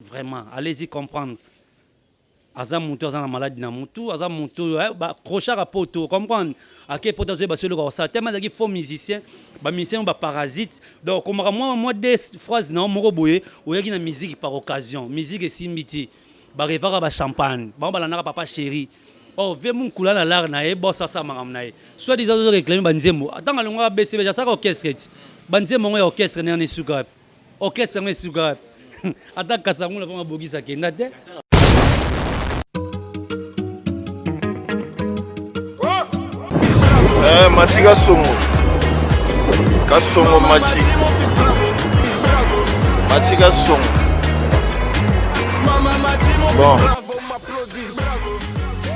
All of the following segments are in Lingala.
Vraiment, allez-y comprendre. Aza mutu aza na maladie na mutu, aza mutu ba crochet rapport to comprendre. À quel point vous avez le gars ça tellement de faux musiciens, ba musiciens ba parasites. Donc comme moi des phrases na moko boye, oyaki na musique par occasion, musique et simbiti. Ba revara ba champagne, ba na papa chéri. Oh, viens mon couleur na l'art na e bossa ça magam na e. Soit des autres réclamer banzemo. Attends alonga BCB ja ça orchestre. Banzemo ngo orchestre na ni sugar. Orchestre na sugar. Attends kasangu la fama bogisa kenda te. Mati Kasongo. Kasongo Mati. Mati Kasongo. Bon.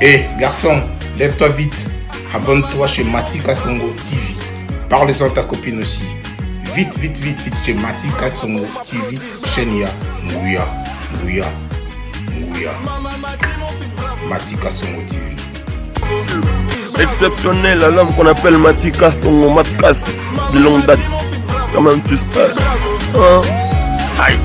Hé, garçon, lève-toi vite. Abonne-toi chez Mati Kasongo TV. Parle-en à ta copine aussi. Vite, vite, vite, vite chez Mati Kasongo TV. Chenia, Ngouya, Ngouya, Ngouya. Mati Kasongo TV. Exceptionnel, l'homme qu'on appelle Matika, son Matkas, de longue date. Comment tu sais? Hein? Aïe.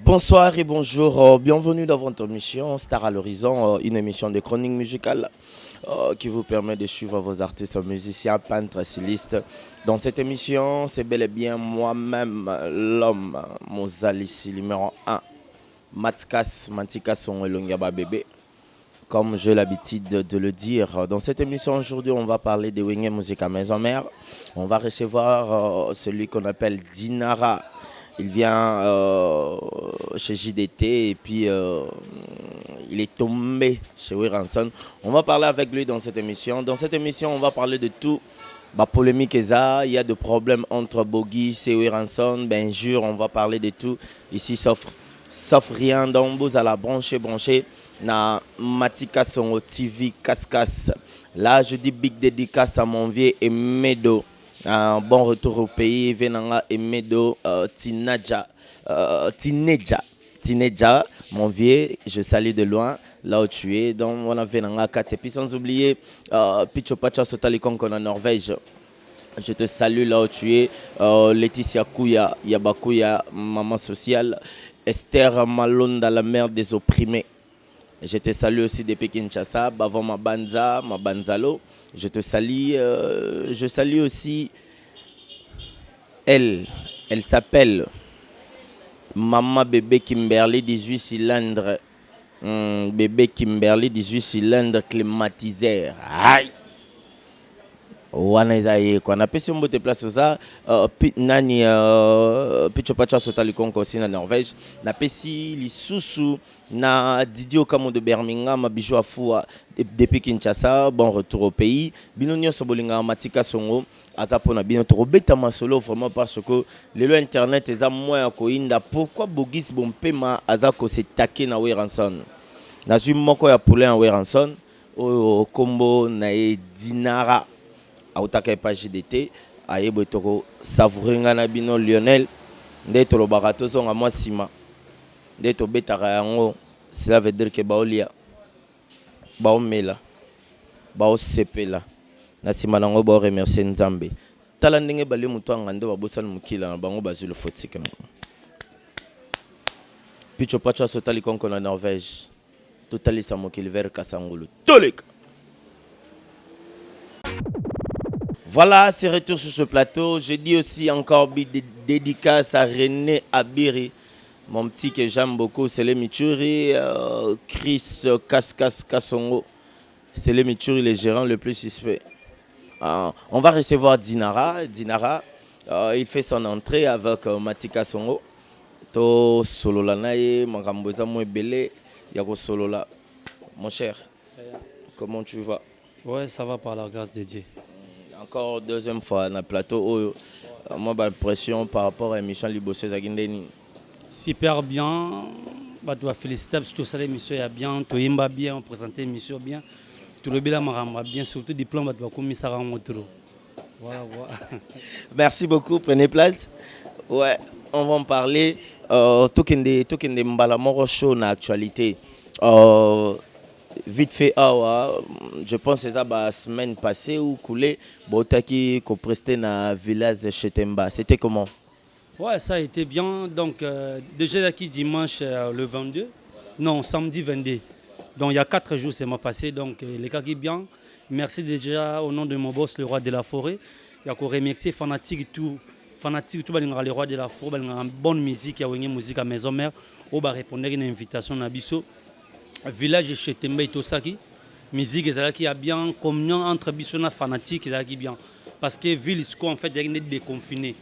Bonsoir et bonjour, bienvenue dans votre émission Star à l'horizon, une émission de chronique musicale qui vous permet de suivre vos artistes, musiciens, peintres, stylistes. Dans cette émission, c'est bel et bien moi-même, l'homme, Mozalissi numéro 1, Matkas, Matika son Elongaba bébé. Comme j'ai l'habitude de le dire, dans cette émission aujourd'hui, on va parler de Wenge Musique à Maison Mère. On va recevoir celui qu'on appelle Dinara. Il vient chez JDT et puis il est tombé chez Wiranson. On va parler avec lui dans cette émission. Dans cette émission, on va parler de tout. Polémique il y a des problèmes entre Bogi et Wiranson. Ben jure, on va parler de tout. Ici, sauf rien. Donc, vous allez brancher. Na Matika Songo TV Cascas. Là, je dis big dédicace à mon vieux Emedo. Un bon retour au pays, Venanga Emedo Tineja, mon vieux, je salue de loin, là où tu es. Donc, on a Venanga 4 et puis sans oublier Picho Pacha Sotalikon en Norvège. Je te salue là où tu es. Laetitia Kouya, Yabakuya, maman sociale. Esther Malonda, la mère des opprimés. Je te salue aussi depuis Kinshasa, Bavon Mabanzalo. Je te salue, je salue aussi elle s'appelle Maman Bébé Kimberly 18 cylindres. Bébé Kimberly 18 cylindres climatiseur. Aïe! Wanazaye quoi. On a pu se mettre place aux ça. Nani Pichopacha Sotalikonko aussi na Norvège. Na pesi li susu na Didio Kamo de Birmingham bijou afua depuis Kinshasa. Bon retour au pays. Binonio Sobolinga Matika Songo. Azapona bino robeta masolo vraiment parce que le lo internet est à moins ko inda. Pourquoi Bogis Bompema azako se taquer na Wiranson. Na suis moko ya poulet en Wiranson. O combo na Dinara. Autaka pa JDT ayebo toko savouringa na bino Lionel ndeto lo barato zonga mwa sima ndeto betaka yango, cela veut dire que baolia baomela baosepela na sima nango ba remercier Nzambe tala ndenge bale mutu ngande babosana mukila na bango bazulu fotika Picho Pacha Sotali Konko na Norvège totali sa mokili vers Kasangulu toleka. Voilà, c'est retour sur ce plateau. Je dis aussi encore dédicace à René Abiri, mon petit que j'aime beaucoup, c'est le Michuri, Chris Kaskas Kasongo, c'est le Michuri, le gérant le plus suspect. On va recevoir Dinara. Dinara, il fait son entrée avec Matika Songo. To solola nae, makamboza mo belé, yako solola. Mon cher, comment tu vas? Ouais, ça va par la grâce de Dieu. Encore deuxième fois dans le plateau. Moi, j'ai l'impression par rapport à l'émission Libossé Zagindeni. Super bien. Je dois féliciter parce que ça l'émission est bien. Tu imba bien, on présente l'émission bien. Tout le bien maramba bien, surtout diplôme, tu dois commis ça en moto. Voilà. Merci beaucoup, prenez place. Ouais, on va en parler. Tout kende mbala moro show na actualité. Vite fait, je pense que c'est la semaine passée ou coulé, Botaki ko presté na village Chetemba. C'était comment? Ouais, ça a été bien. Donc, déjà acquis dimanche le 22. Non, samedi 22. Donc, il y a 4 jours, c'est m'a passé. Donc, les gars qui bien. Merci déjà au nom de mon boss, le roi de la forêt. Il y a qu'on remercier fanatique tout. Fanatique tout, le roi de la forêt. Il y a une bonne musique, il y a une musique à maison mère. On va répondre à une invitation à Bisso. Village chez Tembe et Tosaki. Musique, qui a bien communion entre Bisso et fanatique, qui bien. Parce que ville, en fait, il y a déconfiné.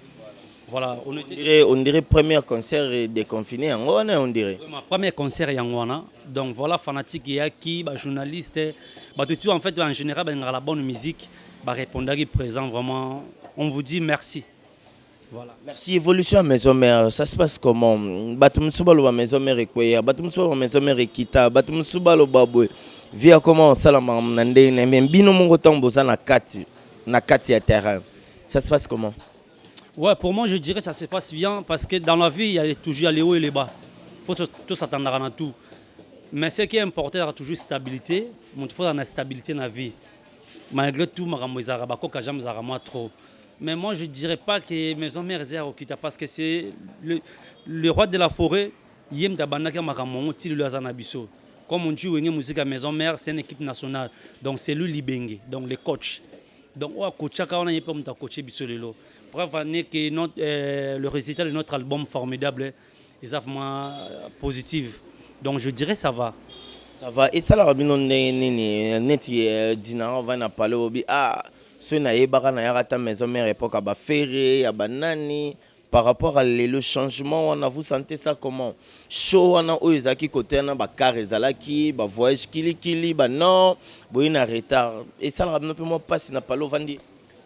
Voilà, on dirait premier concert déconfiné en Wana, on dirait. Ma premier concert en Wana. Donc voilà, fanatique et qui, journaliste, tout en fait en général, la bonne musique, répondre présent vraiment. On vous dit merci. Voilà. Merci. Évolution à Maison Mère, ça se passe comment? Batum Soubalo à Maison Mère et Kouya, Batum Soubalo à Maison Mère et Kita, Batum Soubalo Baboué. Via comment Salama Nandé, même Bino Mongotambo, na Kati à terrain. Ça se passe comment? Ouais, pour moi, je dirais que ça se passe bien parce que dans la vie, il y a toujours les hauts et les bas. Il faut tout s'attendre à tout. Mais ce qui est important, c'est toujours stabilité. Il faut la stabilité dans la vie. Malgré tout, je ne trop. Mais moi, je ne dirais pas que Maison Mère est au Kita parce que c'est le roi de la forêt. Comme on dit, la musique à Maison Mère, c'est une équipe nationale. Donc, c'est lui Libenge, donc le coach. Donc, on a coaché Bref, le résultat de notre album formidable est vraiment positif. Donc je dirais ça va. Ça va. Et ça, la rabino neti dina on va na parler obi ce na yebaka na yarata maison mère époque à ferré à banani par rapport à le changement on a vous sentez ça comment? Show on a oizaki côté na ba car ezalaki ba voyage kili ba non boy na retard et ça la rabino peut moi passe na parler vandi.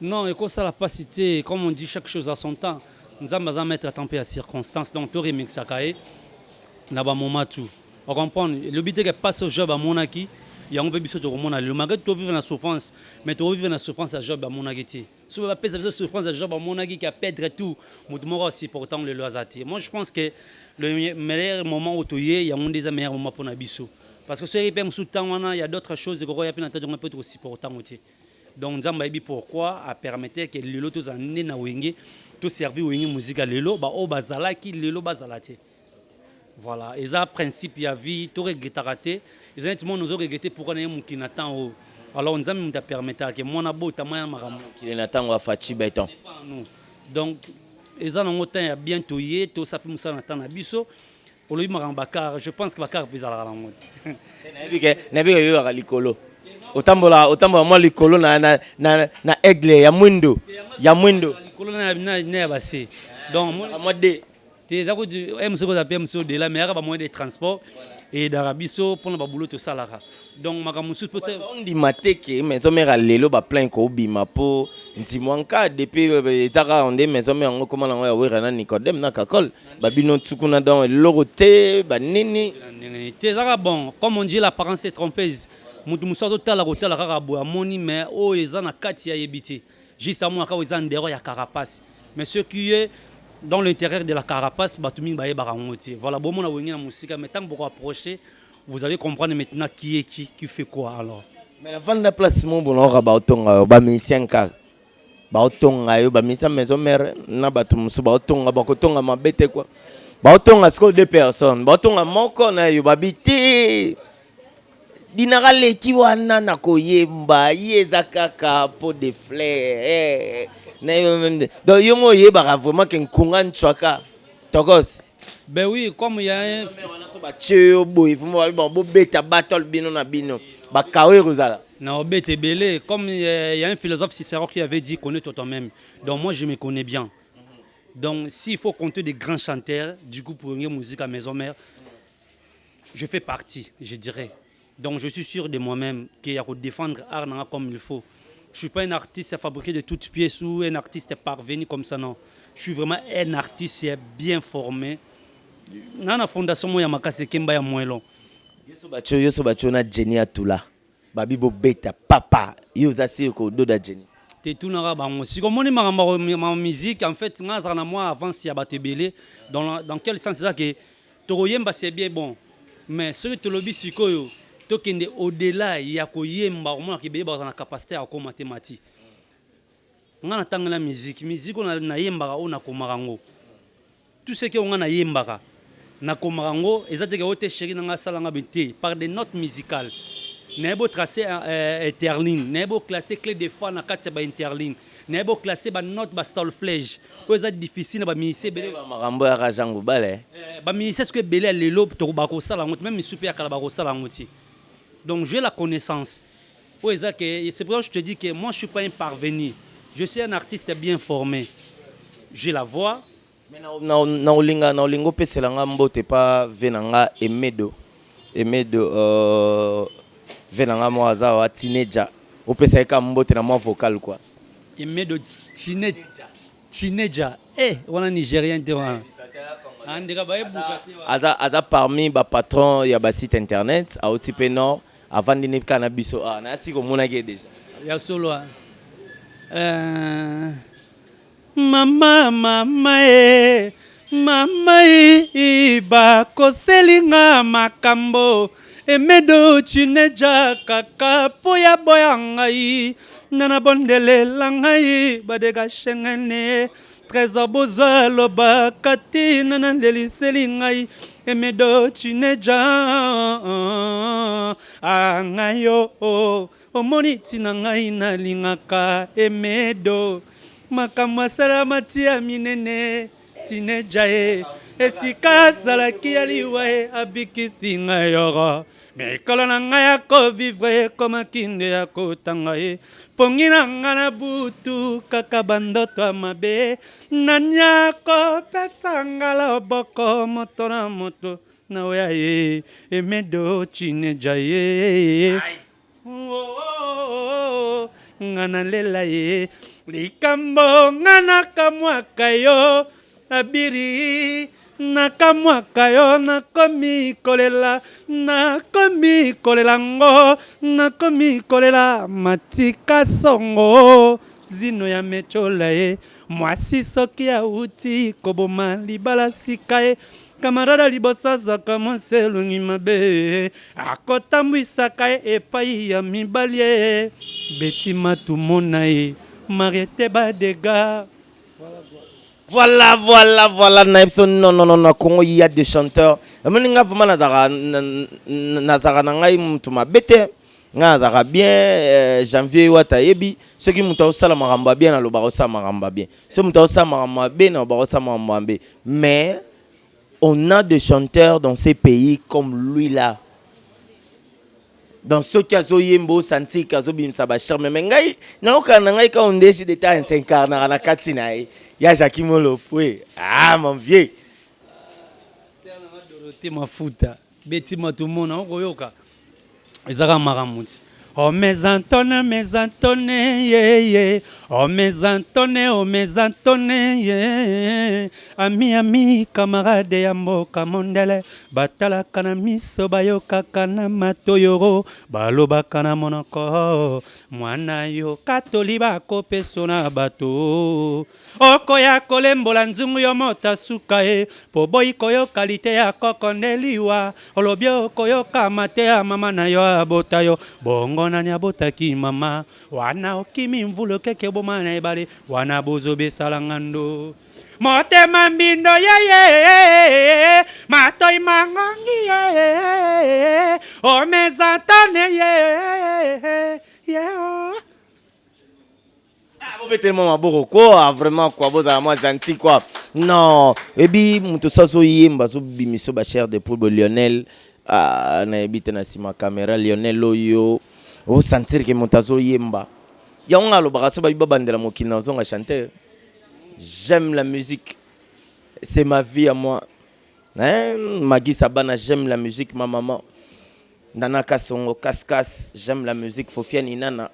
Non, et ça la pas cité, comme on dit, chaque chose à son temps. Nous allons mettre à temps et à circonstances. Donc, tout remix à Kaye, n'a pas moment tout. On comprend. Le but est que passe au job à Monaki, il y a un peu de monde. Le magasin, tu vis dans la souffrance, mais tu vis dans la souffrance à job à Monaki. Si tu vis dans la souffrance à job à Monaki qui a perdu tout, moi aussi pourtant le loisati. Moi, je pense que le meilleur moment où tu es, il y a un des meilleurs moments pour Nabiso. Parce que si tu es sous temps, il y a d'autres choses que tu as pu aussi pourtant. Donc nous avons pourquoi à permettre que les lots en na wenge tout servir wenge musique à lelo ba o bazala ki lelo bazalate. Voilà, et ça principe il y a vie tout regretter raté. Les gens nous ont regretté pourquoi na mu kinatan. Alors nous avons permettre que mon abo tamaya maramu kinatan wa fachi béton. Donc les gens ont temps bientôt yé tout ça peut musa na tan na biso. Olobi marambakar, je pense que bakar plus à la mode. Nabi yo à likolo. Otambola moi likolo na aigle ya mwindo likolo na base donc moi de te zako du MCO ko zapé MCO de la mais ba moyen de transport et d'arabiso pour ba boulot to salara donc makamusu peut-être on dit mateke maison mère lelo ba plein ko bima po ntimwanka depuis ezaka on dit maison mère ngo comment na wera na Nicodème na kakol ba bino tsukuna dans loroté ba nini te zaka bon comme on dit l'apparence est trompeuse. Mutu musazo tala kotala kaka boya moni mais o eza na kati ya yebité juste à moi ka eza ndero ya carapace mais ce qui est dans l'intérieur de la carapace batumi ba yeba ngoti voilà bon mona wengi na musika mais tant beaucoup approcher vous allez comprendre maintenant qui est qui fait quoi alors mais la vente de place mon bon ora ba otonga ba musicien ka ba otonga yo ba musicien maison mère na batu musu ba otonga ba kotonga mabete quoi ba otonga siko deux personnes ba otonga moko na yo ba biti dinara leki wana na koyemba yeza kaka pot de fleurs donc yongo yeba vraiment que nkunga nchwaka tokos ben oui comme il y a un ba cheo boy bo beta battle bino na bino ba kawe rozala na obete belé comme il y a un philosophe Cicéron qui avait dit connais toi même donc moi je me connais bien donc s'il faut compter des grands chanteurs du coup pour une musique à maison mère je fais partie je dirais. Donc je suis sûr de moi-même qu'il y a que défendre l'art comme il faut. Je ne suis pas un artiste fabriqué de toutes pièces ou un artiste parvenu comme ça, non. Je suis vraiment un artiste bien formé. Dans la fondation, moi, je suis un moellon. Yoso bacho na Jenny Atula. Babi bo beta papa. Yosa si ko do da Jenny. Te tout na bango. Si comme on ma musique en fait, moi avant si abatebele dans quel sens c'est ça que Toroyemba c'est bien bon. mais soki tolobi sikoyo tokende au-delà ya koyemba omona kebele baza na capacité ya kokoma te mati nga natangela musique oyo nayembaka oyo nakomaka ngo tout ce que nga nayembaka nakomaka ngo eza teke oyo te chéri na nga asalanga be te par des notes musicales nayebi otrace interline nayebi oclasse clé de fois na kati ya bainterline nayebi oclasse banote basolflège oyo eza difficile na baministère ebele makambo ya rajango bale baministère soki ebele ya lelo bakosala yango te même misupe ya kala bakosala yango te donc j'ai la connaissance oyo eza que c'est pour ça que je te dis que moi je suis pas un parvenu je suis un artiste bien formé j'ai la voix na olinga opesela nga mbote pa ve na nga emedo ve na nga mwa aza wa teenager opesa eka mbote na mwa vocal quoi emedo chineja wana nigérien te wana andeka bayebuka te aza parmi bapatron ya basite internet aoti mpe nord avandi nepika na biso nayasi komonaki deja ya solo mama bakoselinga makambo emedo chineja kaka po ya boya ngai nana bondelela ngai badeka shengene trésor bozwa lobaka ti nana ndeliseli ngai emedo chineja ngai yo omoni ntina ngai nalingaka emedo makambo asalama ti ya minene tineja esika azalaki ya liwa abikisi ngai yoro mikolo na ngai ya kovivre ekomaki nde ya kotanga pongi na ngai na butu kaka bandoto ya mabe nani akopesa ngai loboko moto na moto na oya emedo chineja nga nalela likambo nga nakamwaka yo abiri nakamwaka yo nakomi kolela ngo nakomi kolela matika songo zino ya mechola mwasi soki auti koboma libala sika kamarada liboso azaka mwasi elongi mabe akotambwisaka epai ya mibali beti matumona mariete badega. Voilà, Naipson, non, Congo, il y a des chanteurs.Ameninga vraiment nazara nangai mutuma bete. Nazara bien, janvier wata yebi. Ceux qui muta osala maramba bien, na loba osala maramba bien. Ceux muta osala maramba bien, na loba osala maramba bien. Mais on a des chanteurs dans ces pays comme lui là. Dans ceux qui ont yembo santi kazo bimsa ba charme mengai na okana ngai ka ondeshi de ta 5 ans na katina ya Jackie Molo mon vieux Dorothée mafuta beti matumona okoyoka ezaka maramuti oh mes Antoine yeah. Oh mes Antoine yeah. Ami camarade ya mboka mondele batalaka na miso bayokaka na matoyoro balobaka na monoko mwana yo katoli bakopeso na bato okoya kolembola nzungu yo mota suka po boyi koyoka lite ya kokondeliwa olobi okoyoka mate ya mama na yo abota yo bongo nani abotaki mama wana okimi mvulo keke bomana ebale wana bozo besala ngando motema mbindo ye matoi mangongi ye o mezatone ye vous mettez tellement maboko quoi vraiment quoi vous avez moi gentil quoi non et puis muto saso yemba so bimiso ba cher de poule Lionel na ebite na sima caméra Lionel oyo vous sentir que montazo yemba ya on lo baraso ba bandela mokina zonga chanter. J'aime la musique, c'est ma vie à moi. Magui Sabana, j'aime la musique, ma maman. Nana Kasongo, Kaskas, j'aime la musique. Fofia Inana,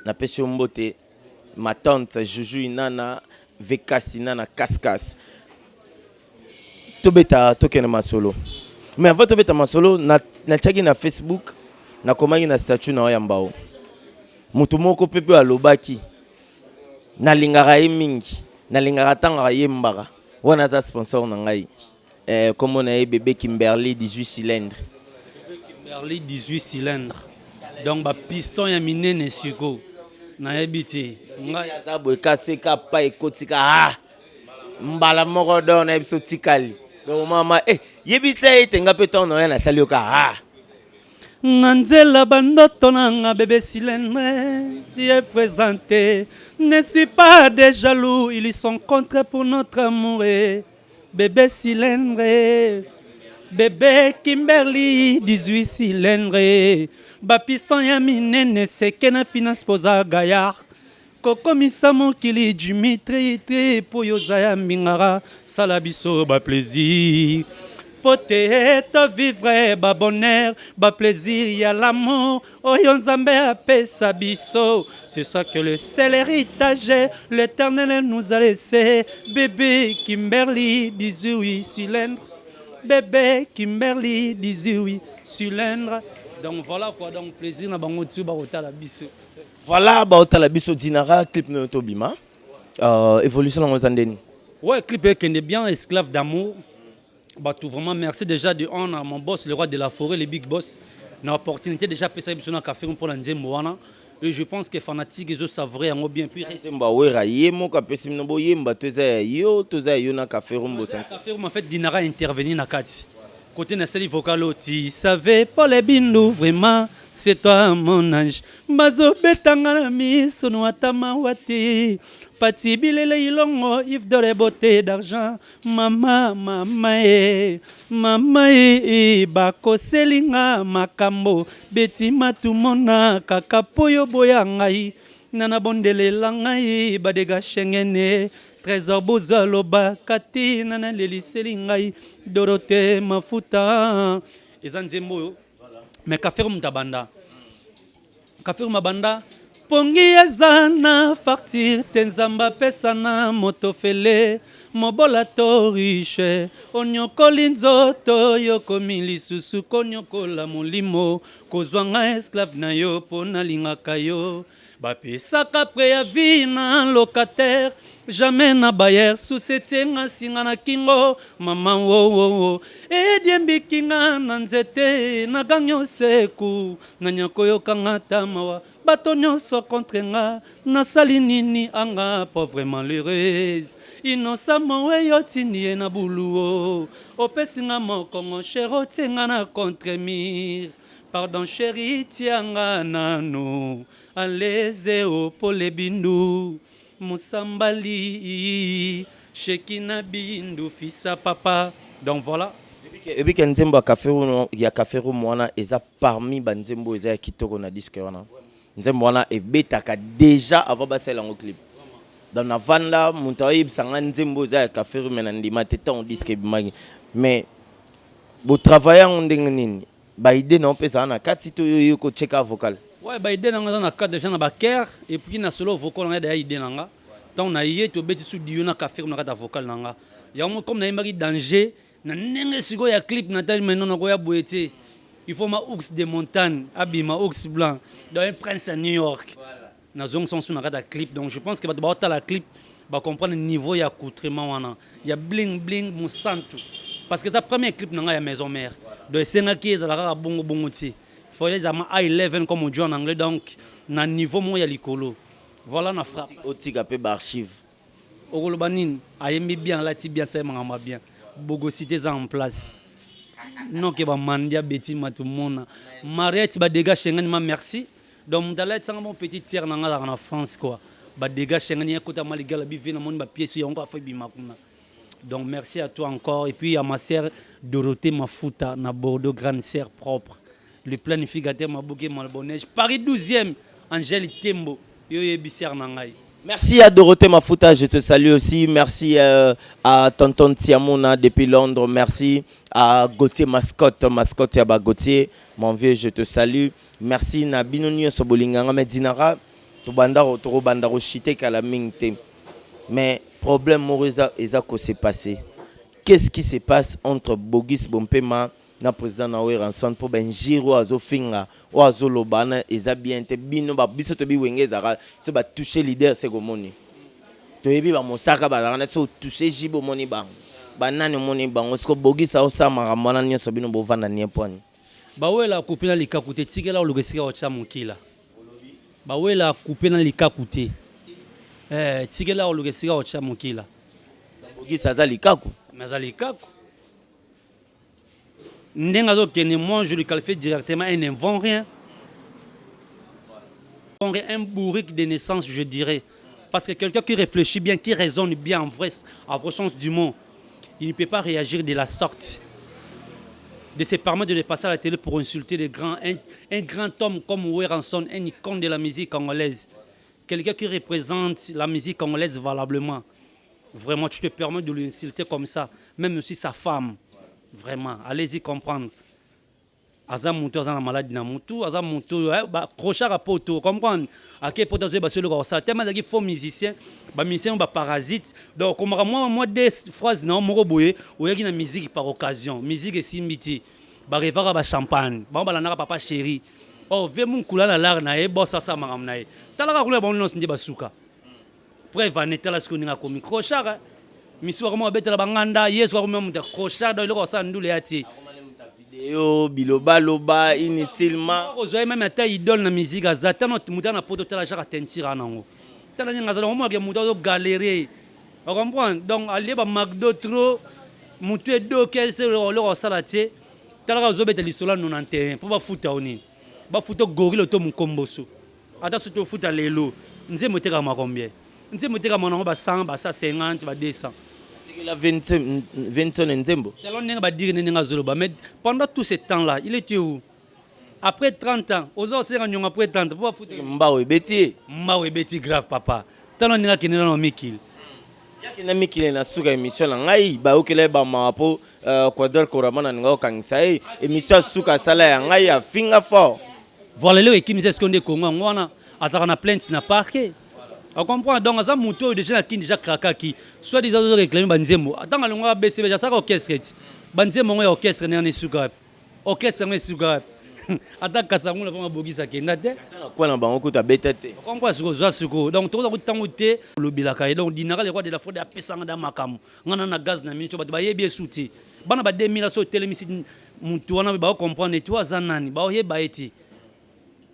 Napeshe Mbote, ma tante Juju Inana, Vekas Inana, Kaskas. Tobeta tokene ma solo. Mais avant tobeta ma solo, na tchagi na Facebook, na komagi na statut na oyambao. Mutu moko pepe alobaki. Nalingaka ye mingi nalingaka tanga yembaka wana za sponsor na ngai comme on a eu bébé Kimberly 18 cylindres. Kimberly 18 cylindres. Donc ba piston ya minene siko. Na ebiti. Ngai azabo kase ka pa ekotika ah. Mbala moko don na biso tikali. Donc mama yebisa ete ngape ton na na salioka ah. Nanzela bandoto nanga bébé cylindre est présenté. Ne suis pas des jaloux, ils sont contre pour notre amour. Bébé cylindre, bébé Kimberly 18 cylindres. Ba piston ya minene seke na finance poza gaillard. Kokomisa mokili Dimitri tri po yozaya mingara sala biso ba plaisir. Peut-être vivre ba bonheur, ba plaisir, y a l'amour, oyo nzambe apesa biso. C'est ça que le seul héritage, l'Éternel nous a laissé. Bébé Kimberly 18 cylindres. Bébé Kimberly 18 cylindres. Donc voilà quoi, donc plaisir na bango tu ba otala biso. Voilà, ba otala biso dinara clip no tobima. Évolution dans Zandeni. Ouais, clip qui est bien esclave d'amour. Bah, tout vraiment merci déjà de on à mon boss le roi de la forêt le big boss na opportunité déjà pesa biso na café pour la nzembo wana et je pense que fanatique ils savent en bien puis nzembo wera yemo ka pesa mino bo yemba toza yo na café rombo ça café en fait dinara intervenir na kati côté na seli vocal tu savais pas les bindu vraiment c'est toi mon ange mazo betanga na miso no atama wati Pati bilele ilongo if de beauté d'argent mama bako selinga makambo beti matumona kakapoyo boyangai nana bondele langai badega shengene trésor bozaloba kati nana leli selingai Dorothée mafuta ezanzembo mais kafir mutabanda kafir mabanda Pongi ezana facture tenzamba pesana motofele mobola to riche onyokoli nzoto yokomi lisusu konyokola molimo kozwanga esclave na yo pona lingaka yo bapesaka préavis na locataire jamais na bayer susetenga singa na kingo mama wo ediembikinga na nzete na ganyo seku na nyakoyokanga tamawa bato nyonso contre nga nasali nini anga pauvre malheureuse inosamo weyo tindi ye na buluo opesi nga mokongo shero tienga na contre mire pardon chéri tianga nano aleze opole bindu musambali shekina bindu fisa papa donc voilà et puis quand nzembo ya café room wana eza parmi banzembo eza kitoko na disque wana nzembo wana ebetaka déjà avant basala ngo clip dans la vanda montaïb sanga nzembo za café room na ndima tete on disque bimagi mais bo travailler on ndenge nini ba idée na pesa na kati to yo ko check vocal ouais ba idée na na carte déjà na ba care et puis na solo vocal na da idée nanga tant na yé to beti su dio na café room na carte vocal nanga ya mo comme na imagi danger na ndenge siko ya clip na tali maintenant na ko ya boete. Il faut ma ours de montagne, ma ours blanc, dans un prince à New York. Nous avons un clip, donc je pense que la clip va comprendre le niveau de l'accoutrement. Il y a bling bling mon santo. Parce que c'est le premier clip dans la maison mère. Donc c'est un qui est à bon bon. Il faut les avoir high level comme on dit en anglais, donc na niveau moi il y a l'écolo. Voilà na frappe. Otika pe archive. Ogolobanine, ayemi bien là ti bien ça m'a bien. Bogo cité ça en place. Non que ba mandia beti matumona mariette ba dégâts chengani ma merci donc mudala tsanga mon petit tiers na ngala na France quoi ba dégâts chengani ekota maligala bi vina mon ba pièce yango afa bi makuna donc merci à toi encore et puis à ma sœur Dorothée Mafuta na Bordeaux grande sœur propre le planificateur Mabouké Malbonège Paris 12e Angèle Tembo yo yebiser na ngai. Merci à Dorothée Mafuta, je te salue aussi. Merci à Tonton Tiamona depuis Londres. Merci à Gauthier Mascotte Yaba Gauthier. Mon vieux, je te salue. Merci à Binonio Sobolinganga Medinara. Tobandaro Bandaro Chite Kalamingte. Mais problème Moriza Ezako s'est passé. Qu'est-ce qui se passe entre Bogis Bompema na président na Ranson pour ben giro azofinga ou azolobana eza bien te bino ba biso to bi wengeza so ba toucher leader segomoni to yebi ba mosaka ba na so toucher jibo moni bang banani moni bango siko bogisa osama mwana nyonso bino bovanda nie poni bawela couper na likaku te tikela oluka esika otya mokila bawela couper na likaku te tikela oluka esika otya mokila bogisa aza likaku naza likaku ndenge azokende moi je le qualifie directement un invent rien un bourrique de naissance je dirais parce que quelqu'un qui réfléchit bien qui raisonne bien en vrai sens du mot il ne peut pas réagir de la sorte de se permettre de le passer à la télé pour insulter les grands un grand homme comme Weranson, un icône de la musique congolaise quelqu'un qui représente la musique congolaise valablement vraiment tu te permets de l'insulter comme ça même si sa femme vraiment allez-y comprendre aza mutu aza na maladi na mutu aza mutu crochet rapoto comprendre ake poto zo basolo ko ça tellement zaki faux musicien ba musicien ba parasite donc comme moi des phrases na moko boye oyaki na musique par occasion musique esimbiti ba revara ba champagne ba balana papa chéri oh ve mun kula na lar na e bossa sa magam na e talaka kula ba nonso ndi basuka preuve anetala ce qu'on a commis crochet misu ko mo betela banganda yesu ko mo muta crochet do iloko sa ndule yati vidéo biloba loba inutilement ozoye même ata idole na musique azata no muta na poto tala jaka tentira nango tala nyanga za mo ke muta zo galérer on comprend donc aller ba McDo trop mutu edo kese lo sala te tala ka zo beteli sola 91 pour ba futa oni ba futa gorille to mukomboso ata so to futa lelo nze moteka ma combien nze moteka monango ba 100 ba 50 ba 200 la 20 nzembo selon nenga ba dire nenga zoloba mais pendant tout ce temps là il était où après 30 ans aux autres nyonga après 30 pour foutre mbawe beti grave papa tano nenga kinela no mikil yaki na mikil na suka émission la ngai ba okele ba mapo Kwador Koramana ngo kangisa émission suka sala ya ngai ya finga fort voilà le équipe c'est ce qu'on dit Congo ngwana ataka na plainte na parquet. On comprend donc ça muto déjà qui déjà krakaki soit des autres réclamer banzemo attends le ngwa BC déjà ça orchestre banzemo ngwa orchestre ne suka orchestre ne suka attends kasangu la vraiment bogisa kenda te quoi na bango kuta betete on comprend suko donc to ko tango te lo bilaka donc dinara le roi de la fraude a pesanga da makamu ngana na gaz na mincho ba yebi souti bana ba 2000 so télémisi mutu wana ba comprendre toi zanani ba yeba eti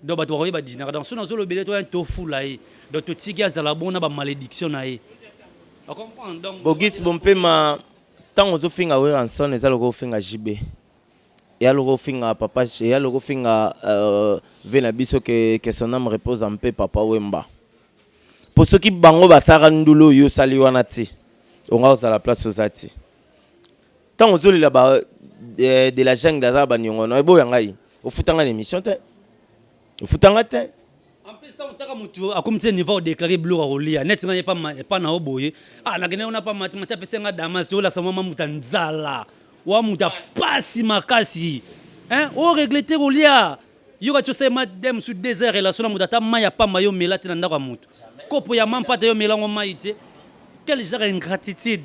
donc ba to yeba dinara donc so na zo lo bele to un tofu là donc tout ce qui a la bonne malédiction nae on comprend donc bogis bompema tant ozo finga Weranson ezalo ko finga JB ya logo finga papa ya logo finga vena biso que son âme repose en paix papa Wemba pour ceux qui bango basara ndulo yo sali wana ti onga za la place ozati tant ozo lila ba de la jungle da ba nyongo no ebo yangai ofutanga l'émission te ofutanga te en plus tant taka mutu akomtse niveau déclarer blou rolia net nga pas na oboye na gene on a pas matematika pesenga damas to la sama muta nzala wa muta pasi makasi o regretter rolia yoka tso sema dem sous désert relation muta ta maya pa mayo melati na ndako mutu kopo ya mampa te yo melango maite quel genre ingratitude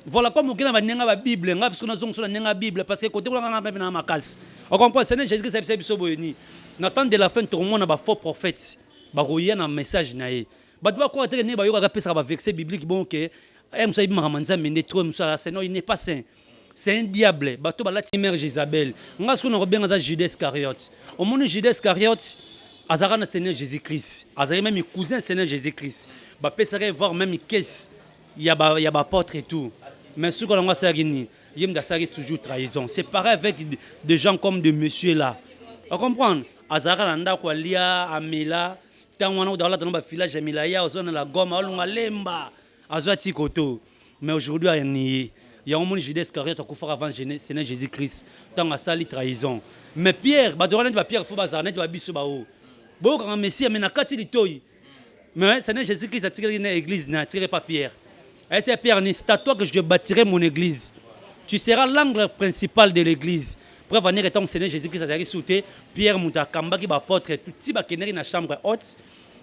voilà comme on va nenga ba bible nga parce que nous sommes nenga bible parce que côté on nga na makasi on comprend c'est Jésus qui s'est biso boyeni n'attend de la fin tout le monde ba faux prophète ba roya na message na ye ba doit ko te ne ba yoka pesa ba verset biblique bon que ça il m'a manza mende trop ça sinon il n'est pas saint c'est un diable ba to ba la mère Jézabel nga ce qu'on a bien dans Judas Iscariote au monde Judas Iscariote azara na Seigneur Jésus-Christ azara même cousin Seigneur Jésus-Christ ba pesa voir même qu'est-ce il y a ba apôtre et tout mais ce qu'on a sagini yem da toujours trahison c'est pareil avec des gens comme de monsieur là on comprend azara nda ko lia amela tant wana dans la village amela au zone la goma olunga lemba azati koto mais aujourd'hui il y a un monde Judas Iscariote qui fait avant Seigneur Jésus-Christ tant a sali trahison mais Pierre ba dorana ba Pierre faut bazarnet ba biso ba o bo quand messie mais na kati litoyi mais Seigneur Jésus-Christ a tiré une église n'a tiré pas Pierre et c'est Pierre ni statue que je bâtirai mon église tu seras l'angle principal de l'église. Pour venir étant Seigneur Jésus-Christ a sauté Pierre Moutakamba qui va porter tout petit bakeneri na chambre haute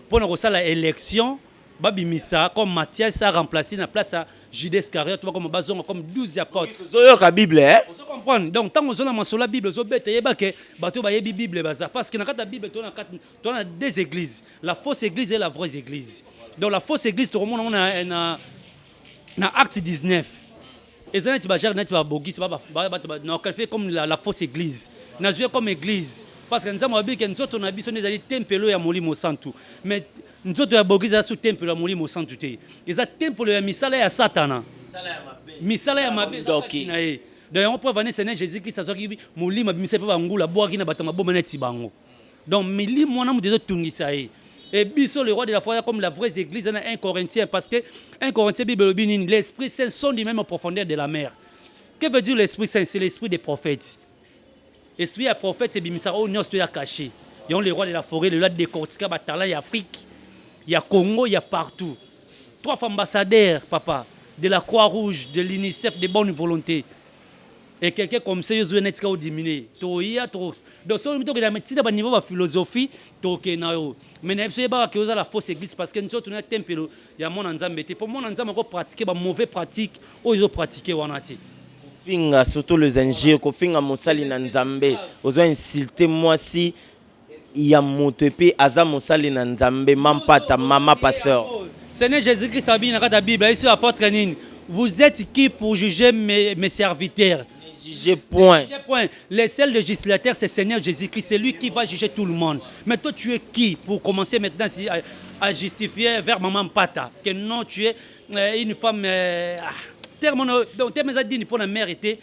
pour nous reçoit la élection babimisa comme Matthias a remplacé na place à Judas Iscariote comme bazon comme 12 apôtres. Zoyo ka Bible Vous comprenez donc tant on a mentionné la Bible zo bête yeba que bato ba yebi Bible baza parce que na kata Bible on a deux églises, la fausse église et la vraie église. Donc la fausse église tout le monde on a Acte 19. Et ça, tu vas gérer, tu vas boguer, tu vas qualifier comme la fausse église. Nous joué comme église. Parce que nous avons dit que nous avons dit que nous avons tempelo ya molimo santu. Mais nous avons bogué ça sous tempelo ya molimo santu. Et ça tempelo ya misala ya satana. Misala ya mabe. Donc on peut venir Seigneur Jésus-Christ ça qui molimo bimisa pe bangula boaki na batama bomana tibango. Donc mili mwana mu dezo tungisa e. Et biso le roi de la foi comme la vraie église dans 1 Corinthiens parce que 1 Corinthiens Bible l'Esprit Saint sont du même profondeur de la mer. Que veut dire l'Esprit Saint? C'est l'esprit des prophètes. L'esprit des prophètes c'est bimisa o nyos to ya caché. Ils ont le roi de la forêt, le roi de décortiquer batala ya Afrique. Il y a Congo, il y a partout. 3 ambassadeurs papa de la Croix-Rouge, de l'UNICEF de bonne volonté. Et quelqu'un comme ça, il y a diminué. Donc, si on a un niveau de philosophie, mais il y a la fausse église parce que nous sommes un temple. Il y a mon ensemble. Pour mon ensemble, on pratiquer des mauvaises pratiques. Ils ont pratiqué. Finga, surtout les ingénieurs, qui finga Moussali Nanzambe. Ils ont insulté moi si il y a Motepe, Aza Moussali Nanzambe, Mampata, Mama Pasteur. Seigneur Jésus-Christ a dit dans la Bible, ici apôtre Nine, vous êtes qui pour juger mes serviteurs? Juger point. Le seul législateur, c'est Seigneur Jésus-Christ. C'est lui qui va juger tout le monde. Mais toi, tu es qui pour commencer maintenant à justifier vers Maman Pata que non, tu es une femme. Donc, tu as dit pour la mère était.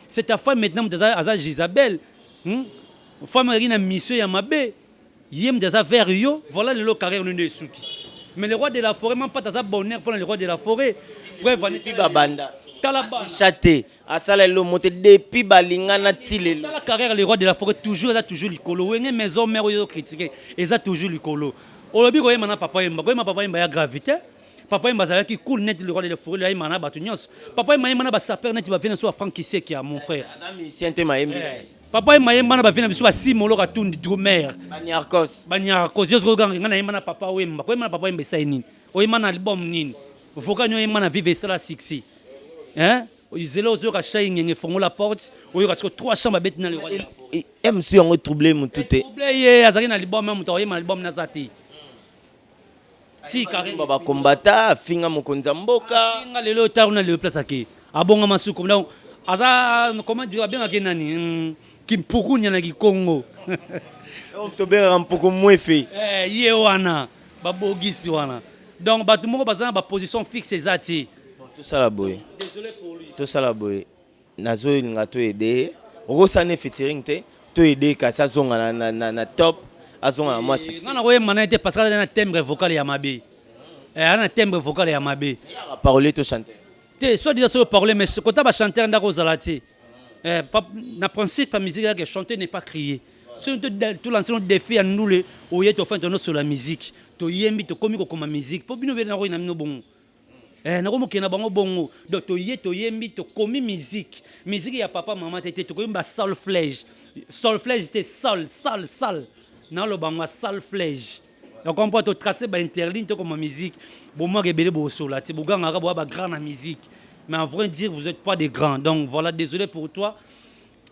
C'est ta femme maintenant, c'est Isabelle. Femme qui a une mission à Mabé. Yem des vers yo. Voilà le lot carré, on est souki. Mais le roi de la forêt, même pas dans un bonheur pour le roi de la forêt. Bref, Chaté, asala lo monte depuis balingana tilelo. Dans la carrière les rois de la forêt toujours likolo. Wenge maison mère yo critiquer, eza toujours likolo. Olobi ko yema papa yemba ya gravité. Papa yemba zala ki cool net le roi de la forêt la yema na batu nyos. Papa yemba na ba saper net ba venir so Franck Kissé qui a mon frère. Siente maembe. Papa yemba na ba venir so Simolo ka tundi Dromer. Banyarkos yo zo ganga na yemba na papa yemba. Ko yemba na papa yemba sai nini. O yemba na album nini. Voka yemba na vive ça la sixi. Hein? Ils ont fait la porte, ils ont 3 chambres dans le roi. Et monsieur, on est troublé, mon tout est. Troublé, il y a un album, un album Nazati. Si, carré. Baba Kombata, Finga Mokonzamboka. Finga le lot, on a le place aquí. Abonga Masuko. Donc, comment dire bien à Kenani? Kim Pukunya na Congo. Octobre, un peu moins fait. Yewana, Babogis Wana. Donc, tout le monde a une position fixe, Zati. Tout ça la boue. Désolé pour lui. Tout ça la boue. Nazo il n'a tout aidé. Rosane featuring te. Tout aidé car ça zonga na top. Azonga na moi. Non na voye manete parce que na timbre vocal ya mabe. Na timbre vocal ya mabe. Parler to chanter. Te soit dire sur parler mais quand tu vas chanter ndako zalati. Na principe la musique que chanter n'est pas crier. C'est tout l'ancien défi à nous les oye to faire sur la musique. To yembi to komi ko comme musique. Pour bino na roina no bon. Nakomokena bango bongo donc toyembi tokomi musique ya papa maman tete tokoyemba solfège c'était sol na lo bango solfège donc on peut tracer ba interdit to comme musique bon moi rebelle bo sola ti buganga ka ba grand na musique mais en vrai dire vous êtes pas des grands donc voilà désolé pour toi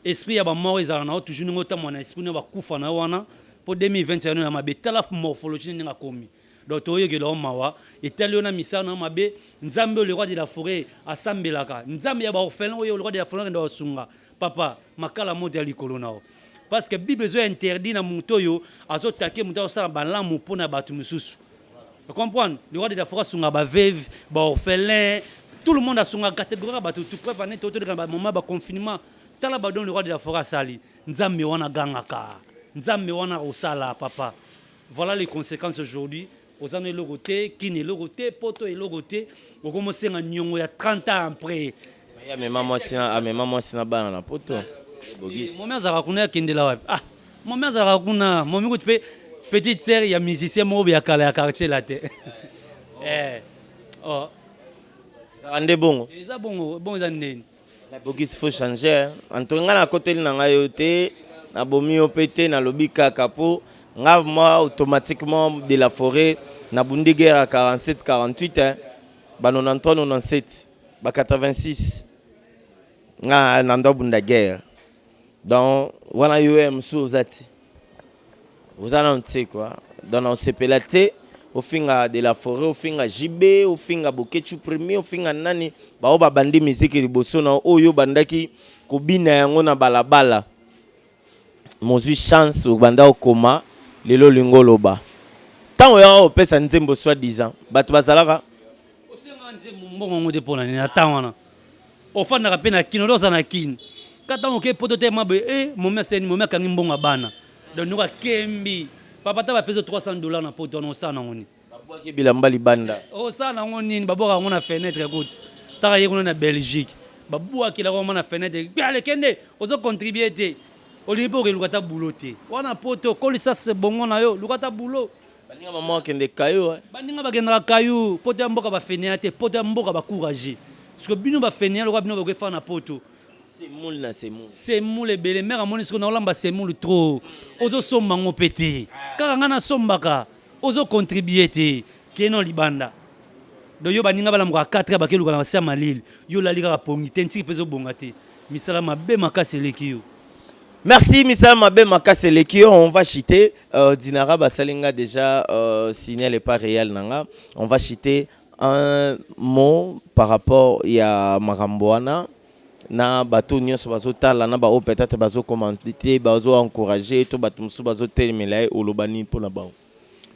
esprit ya ba mort ezala na toujours ngota mona esprit na ba kufa na wana pour 2021 na mabetala morphologie nga komi. Donc, tu as mawa et tel na misa na mabe nzambe le roi de la forêt asambelaka nzambe ya ba orphelin le roi de la forêt ndo sunga papa makala monte ali kolona parce que bible zo interdit na muto yo azotake muto osala balamu pona batu mususu tu comprends le roi de la forêt sunga ba veuve ba orphelin tout le monde a sunga catégorie batu tout près vané tout de moment ba confinement tala ba don le roi de la forêt sali nzambe wana gangaka nzambe wana osala papa voilà les conséquences aujourd'hui. Aux années logoté, qui n'est logoté, poto et logoté, au commencer en nyongo il y a 30 ans après. Mais maman c'est na banana poto. Mon mère zarakuna kende la web. Ah, mon mère zarakuna, mon mère tu petite sœur il y a musicien mo bien kala quartier là té. Oh. Rande bongo. Eza bongo, bon zandeni. La bogis faut changer. Antonga na côté na ngayo té, na bomi opété na lobika kapo. Moi automatiquement de la forêt na bundi guerre à 47 48 hein ba 93 97 ba 86 na nando bunda guerre donc voilà yo msou zati vous allez on sait quoi dans on s'épelaté ofinga de la forêt ofinga JB ofinga Bokechu premier ofinga nani bao babandi musique liboso na oyo bandaki kobina yango na balabala mozwi chance obanda okoma lelo lingoloba tango ya opesa nzembo soi-disant bato bazalaka osenga nzembo mbongo ngo te pona ni atangwana ofandaka pe na kino loza na kino kata oke poto te mabe momia seni momia kangi mbongo bana donc nuka kembi papa ta ba pesa $300 na poto no sana ngoni babwaki bilamba libanda o sana ngoni baboka ngona fenêtre écoute ta yekuna na Belgique babwaki la ngona fenêtre ale kende ozo contribuer te olibo ke lukata boulot te wana poto kolisa se bongo na yo lukata boulot baninga maman kende kayo baninga bakendaka kayo poto ya mboka bafenia te poto ya mboka bacourager parce que bino bafenia lokwa bino bakofa na poto semoule na semoule semoule ebele mère amoni siko na olamba semoule trop ozosomba ngo pe te kaka ngai nasombaka ozocontribue te keno libanda donc yo baninga balamuka 4 bakeluka na basi ya malili yo lali kaka pongi te ntiki mpe ezobonga te misala mabe makasi eleki yo. Merci Missa Mabé Makaselekio, on va chiter Dinara Basalinga déjà signé les pas réels nanga. On va chiter un mot par rapport à Maramboana na bato nyonso bazotala na ba peut-être bazo commenter bazo encourager to bato musu bazo telemela olobani pona ba.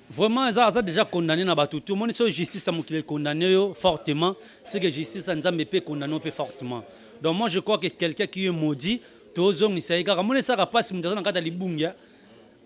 Vraiment ça déjà condamné na bato tout le monde sur justice a mokile condamné fortement, c'est que justice a nzambe pe condamné pe fortement. Donc moi je crois que quelqu'un qui est maudit tozong isaika kamone saka pasi mutaza na kata libungia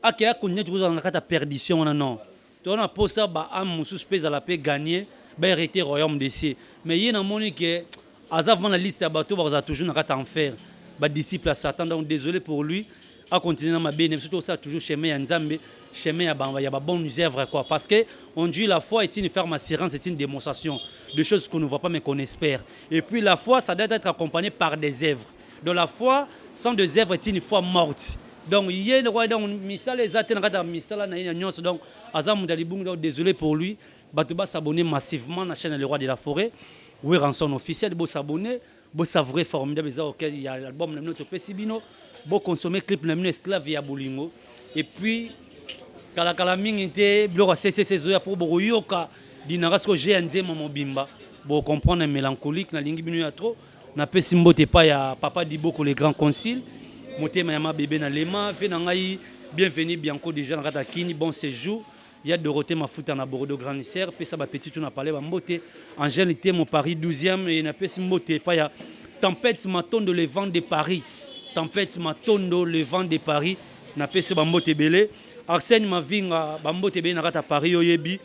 akela konne tuza na kata perdition wana non to na posa ba am musus pesa la pe gagner ba hériter royaume des cieux mais yena moni que azaf na liste ya bato ba toujours na kata enfer ba disciple à Satan donc désolé pour lui à continuer na mabene surtout ça toujours chemin ya nzambe chemin ya ba bonnes œuvres quoi parce que on dit la foi est une ferme assurance, c'est une démonstration de choses qu'on ne voit pas mais qu'on espère et puis la foi ça doit être accompagné par des œuvres. De la foi sans des œuvres est une foi morte. Donc il y a le roi donc misala ezate na kata misala na nyonso donc azam dalibung donc désolé pour lui batuba s'abonner massivement à la chaîne Le Roi de la Forêt oui rançon officiel bo s'abonner bo savourer formidable ça auquel il y a l'album na notre pesibino bo consommer clip na mino esclave ya bolingo et puis kala mingi te bloko CCC zoya pour bo yoka dinara ce que j'ai nzema mobimba bo comprendre mélancolique na lingi bino ya trop na pesi mbote pa ya papa Diboko le grand concile motema ya ma bébé na lema fe na ngai bienvenue bianco déjà na kata kini bon séjour il y a Dorothée Mafuta na Bordeaux grande sœur pesa ba petit tout na parler ba mbote Angèle té mon Paris 12e et na pesi mbote pa ya tempête matondo le vent de Paris tempête matondo le vent de Paris na pesi ba mbote belé Arsène Mavinga ba mbote belé na kata Paris oyebi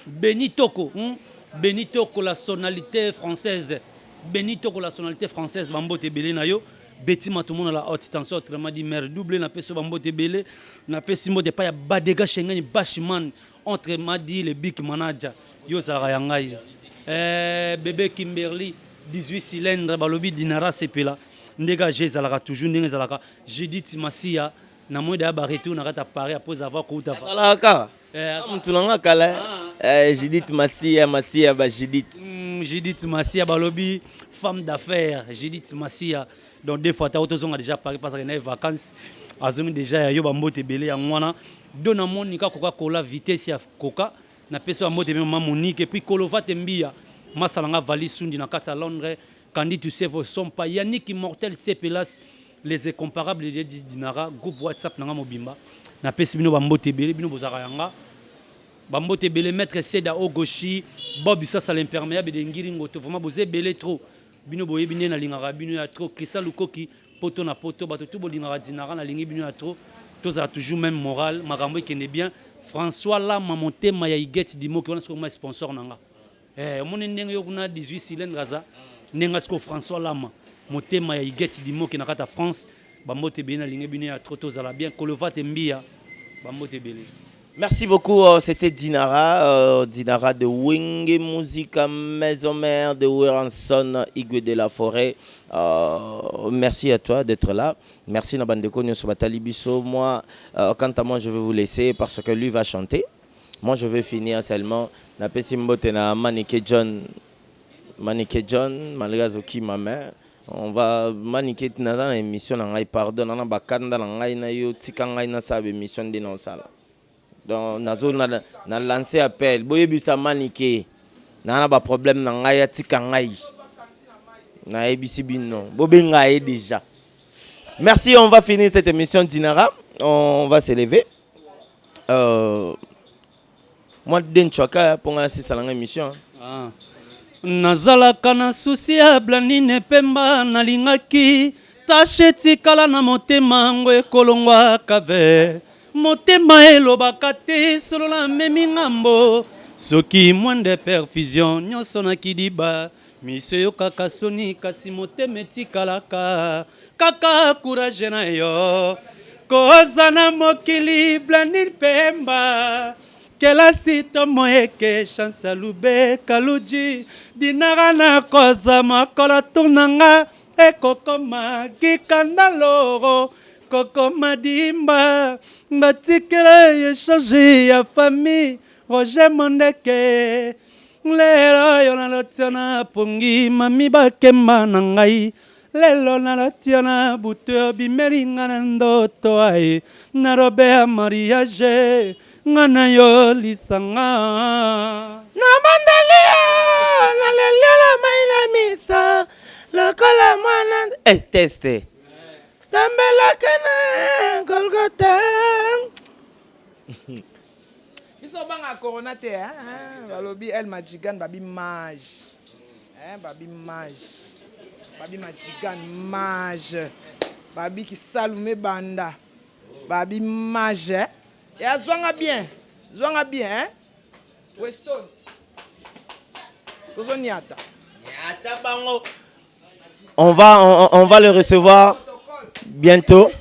Benitoko Benitoko la sonalité française Benito pour la nationalité française, Bambote Belé Nayo, Betty Matoumon à la haute tension, autrement dit mère doublé, n'a pas ce Bambote Belé, n'a pas si mot de pas ya Badega Schengen, Bashman, entre Madi, le big manager, Yo Sarayangai, bébé Kimberly, 18 cylindres, Balobi Dinara Sepela, Ndega Zalaka, toujours Ndega Zalaka, Judith Massia, na moi de Barretou, n'a pas Paris, après avoir Kouta. Tulanga kala Judith Massia ba Judith Massia balobi femme d'affaires Judith Massia donc des fois ta autozonga déjà Paris parce que na vacances azongi déjà yo ba mbote belé ya ngwana dona monika Coca-Cola vitesse ya Coca na pesa mbote même Monique et puis Kolova Tembia masalanga vali sundi na kata Londres Candy tu sais vos sont pas Yannick immortel Sepelas les incomparables de Dinara groupe WhatsApp nanga mobimba na pesi bino ba mbote belé bino bozaka yanga ba mbote belé maître Seda Ogoshi Bob ça l'imperméable de ngiri ngoto vraiment bozé belé trop bino boye bino na lingaka bino ya trop Krisa Lukoki poto na poto bato tout bolingaka Dinara na lingi bino ya trop toza toujours même moral makambo kende bien François Lama motema ya Igeti Dimo qui on a comme sponsor nanga mon ndenge yo kuna 18 cylindres za nenga sko François Lama motema ya Igeti Dimo qui na kata France bambote belé na lingi bino ya trop tozala bien Kolova Tembia bambote belé. Merci beaucoup, c'était Dinara, Dinara de Wenge Musica Maison Mère de Weranson, Igwe de la Forêt. Merci à toi d'être là. Merci Nabandeko Nyosobatali Bisso. Moi, quant à moi, je vais vous laisser parce que lui va chanter. Moi, je vais finir seulement. Napesimbote na Manike John, Malgazoki ma mère. On va maniquer dans l'émission. Pardon, on va bakanda na ngai na yo tika ngai na sa émission de non sala. Donc nazo na lancer appel. Boyebisa manike. Na ba problème na ngai atika ngai. Na ebisi bino. Bobenga déjà. Merci, on va finir cette émission Dinara. On va se lever. Moi denchwaka pour nga si salanga émission. Nazalaka na susi ya blandine pemba nalingaki tasheti kala na motema ngo ekolongwa kave motema elobaka te solo na memi ngambo soki mwende perfusion nyonso na kidiba miso yokaka soni kasi motema etikalaka kaka courage na yo koza na mokili blandine pemba kelasi tomoyeke chansa lube kaluji dinara na koza makolo tunanga ekokoma kikanda loro kokoma dimba batikele echange ya famille Roger Mondeke lelo yo nalotiona pongi mami bakemba na ngai lelo nalotiona buto bimelinga na ndoto ai na robe ya mariage ngana yo lisanga na mandalia na lelo la maila misa lokola mwana teste tambela kana Golgotha biso banga corona te balobi El Majigan babi mage babi Majigan mage babi kisalume banda babi mage ya zwanga bien Weston kozo niata bango on va le recevoir bientôt.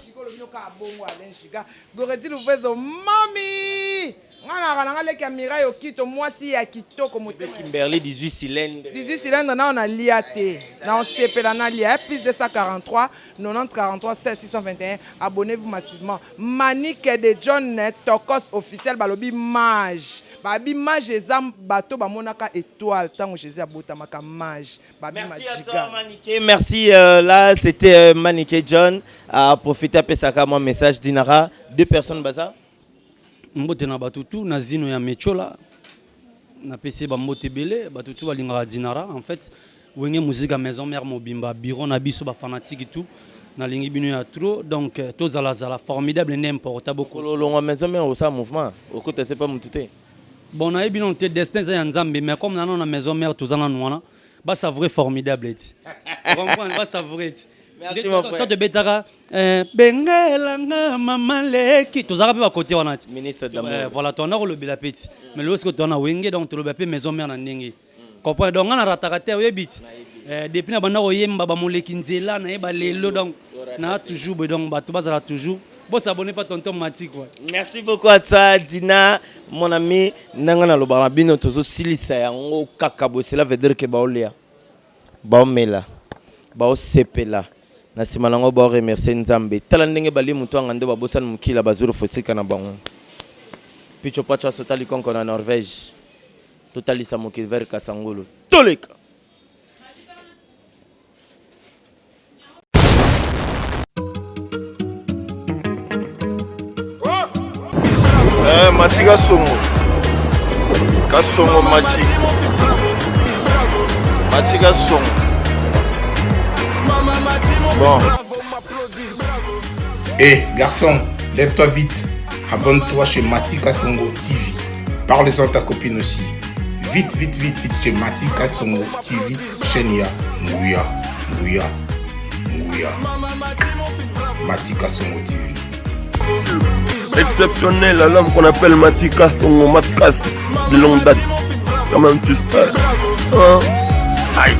Goreti Luvezo mami ngana kana leki ya mira yo kito mwasi ya kitoko moto Kimberly 18 cylindres na on a liate na on sepela na lia plus de 143 90 43 16 621 abonnez-vous massivement Manique de John Tokos officiel balobi mage babi mage ezam bato bamonaka étoile tango Jésus abotamaka mage babi merci Majiga. à toi Manique, merci là c'était Manique John a profité pesaka mon message Dinara deux personnes baza mbote na batutu na zino ya mechola na pc ba mbote belé batutu balingaka Dinara en fait wenge musique à maison mère mobimba bureau na biso ba fanatique et tout na lingi bino ya trop donc tozala zala formidable n'importe beaucoup longa maison mère au ça mouvement au côté c'est pas mututé bon na ebino te destin za nzambe mais comme na maison mère tozana nwana ba savourer formidable et comprendre ba savourer merci mon frère de betara bengelanga mama leki tozaka pe ba côté wana ministre d'amour voilà ton or le bilapeti mais lorsque tu na wenge donc to le bapé maison mère na ndenge comprendre donc na rataka te oyebit depuis na bana oyemba ba moleki nzela na yeba lelo donc na toujours donc ba to bazala toujours bon s'abonner pas tonton Mati quoi. Merci beaucoup à toi Dina mon ami nangana lobama bino tozo silisa yango kakabo cela veut dire que baolia baomela baosepela na sima nango ba remercier Nzambe tala ndenge bali mutu ngande babosana mukila bazuru fosika na bango picho pacha sotali konko na Norvège totali sa mukil ver kasangolo toleka Mati Kasongo Mati Kasongo. Bon. Garçon, lève-toi vite. Abonne-toi chez Mati Kasongo TV. Parle-en à ta copine aussi. Vite chez Mati Kasongo TV. Chaîne ya Nguya. Mati Kasongo TV. Exceptionnel, l'homme qu'on appelle Matika, son Matkas de longue date. Comment tu sais? Aïe.